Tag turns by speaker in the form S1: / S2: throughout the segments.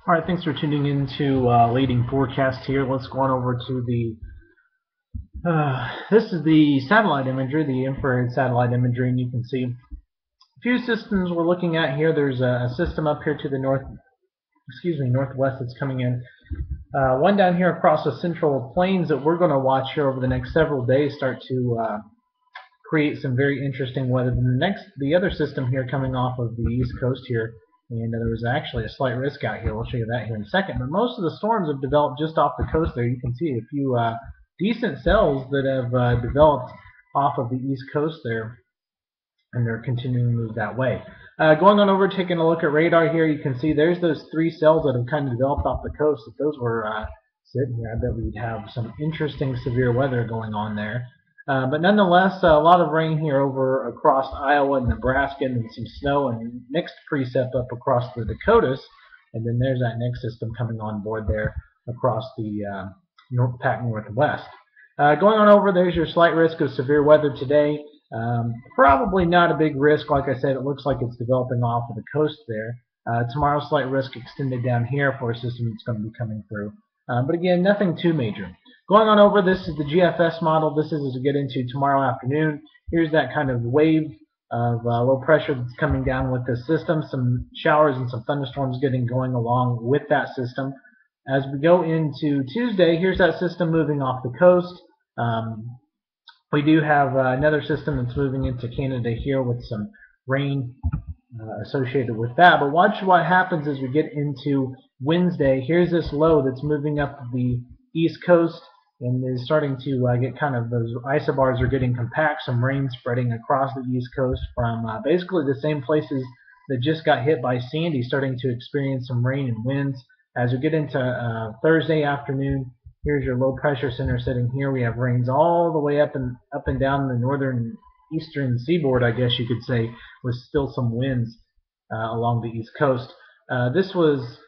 S1: All right, thanks for tuning in to Leading Forecast here. Let's go on over to the, this is the satellite imagery, the infrared satellite imagery, and you can see a few systems we're looking at here. There's a system up here to the northwest that's coming in. One down here across the central plains that we're going to watch here over the next several days start to create some very interesting weather. The other system here coming off of the east coast here, and there was actually a slight risk out here. We'll show you that here in a second. But most of the storms have developed just off the coast there. You can see a few decent cells that have developed off of the east coast there, and they're continuing to move that way. Going on over, taking a look at radar here, you can see there's those three cells that have kind of developed off the coast. If those were sitting here, I bet we'd have some interesting severe weather going on there. But nonetheless, a lot of rain here over across Iowa and Nebraska, and some snow and mixed precip up across the Dakotas. And then there's that next system coming on board there across the Pac Northwest. Going on over, there's your slight risk of severe weather today. Probably not a big risk. Like I said, it looks like it's developing off of the coast there. Tomorrow, slight risk extended down here for a system that's going to be coming through. But again, nothing too major. Going on over, this is the GFS model. This is as we get into tomorrow afternoon. Here's that kind of wave of low pressure that's coming down with this system. Some showers and some thunderstorms getting going along with that system. As we go into Tuesday, here's that system moving off the coast. We do have another system that's moving into Canada here with some rain associated with that. But watch what happens as we get into Wednesday. Here's this low that's moving up the east coast and is starting to get kind of, those isobars are getting compact, some rain spreading across the east coast from basically the same places that just got hit by Sandy, starting to experience some rain and winds. As we get into Thursday afternoon, here's your low pressure center sitting here. We have rains all the way up and down the northern eastern seaboard, I guess you could say, with still some winds along the east coast. This was,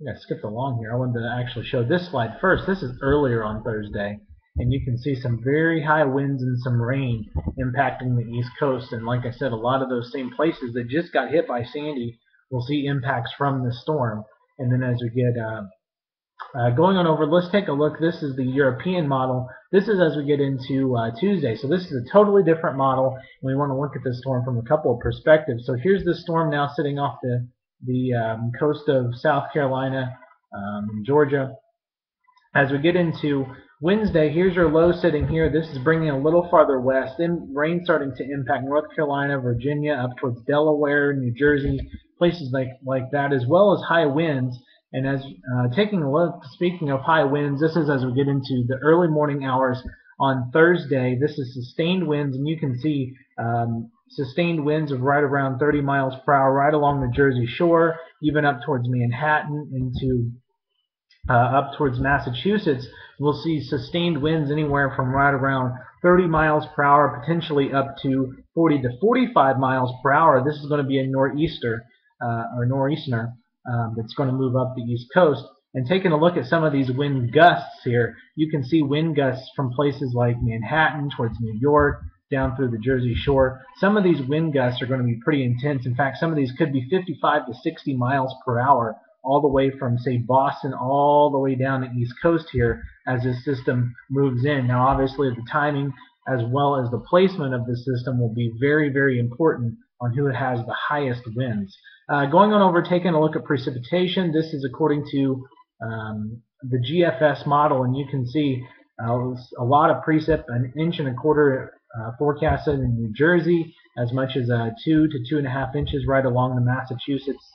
S1: I skipped along here. I wanted to actually show this slide first. This is earlier on Thursday, and you can see some very high winds and some rain impacting the east coast. And like I said, a lot of those same places that just got hit by Sandy will see impacts from the storm. And then as we get going on over, let's take a look. This is the European model. This is as we get into Tuesday. So this is a totally different model, and we want to look at this storm from a couple of perspectives. So here's the storm now sitting off the coast of South Carolina and Georgia. As we get into Wednesday, here's your low sitting here. This is bringing a little farther west. Then rain starting to impact North Carolina, Virginia, up towards Delaware, New Jersey, places like that, as well as high winds. And as taking a look, speaking of high winds, this is as we get into the early morning hours on Thursday. This is sustained winds, and you can see sustained winds of right around 30 miles per hour right along the Jersey Shore, even up towards Manhattan into up towards Massachusetts. We'll see sustained winds anywhere from right around 30 miles per hour, potentially up to 40 to 45 miles per hour. This is going to be a nor'easter or nor'easter that's going to move up the east coast. And taking a look at some of these wind gusts here, you can see wind gusts from places like Manhattan towards New York, down through the Jersey Shore. Some of these wind gusts are going to be pretty intense. In fact, some of these could be 55 to 60 miles per hour, all the way from, say, Boston all the way down the east coast here as this system moves in. Now, obviously, the timing as well as the placement of the system will be very, very important on who has the highest winds. Going on over, taking a look at precipitation. This is according to the GFS model, and you can see a lot of precip, 1.25 inches forecasted in New Jersey, as much as 2 to 2.5 inches right along the Massachusetts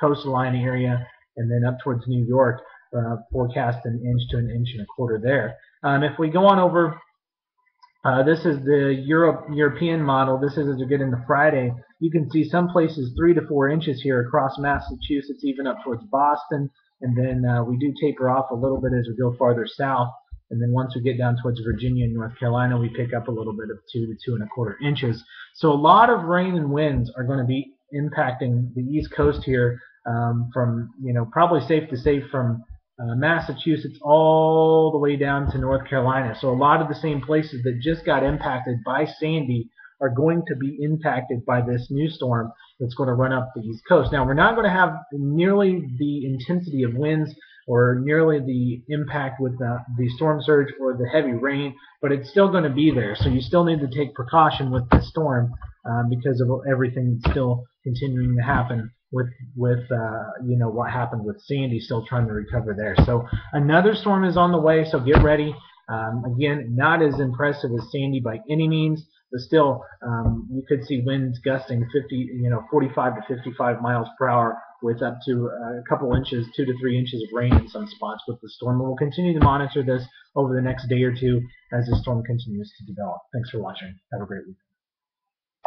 S1: coastline area, and then up towards New York, forecast 1 inch to 1.25 inches there. If we go on over, this is the European model. This is as we get into Friday. You can see some places 3 to 4 inches here across Massachusetts, even up towards Boston, and then we do taper off a little bit as we go farther south. And then once we get down towards Virginia and North Carolina, we pick up a little bit of 2 to 2.25 inches. So a lot of rain and winds are going to be impacting the east coast here from, probably safe to say from Massachusetts all the way down to North Carolina. So a lot of the same places that just got impacted by Sandy are going to be impacted by this new storm. that's going to run up the East Coast. Now, we're not going to have nearly the intensity of winds or nearly the impact with the storm surge or the heavy rain, but it's still going to be there. So you still need to take precaution with the storm because of everything that's still continuing to happen with what happened with Sandy, still trying to recover there. So another storm is on the way, so get ready. Again, not as impressive as Sandy by any means, but still, you could see winds gusting 45 to 55 miles per hour with up to a couple inches, 2 to 3 inches of rain in some spots with the storm. And we'll continue to monitor this over the next day or two as the storm continues to develop. Thanks for watching. Have a great week.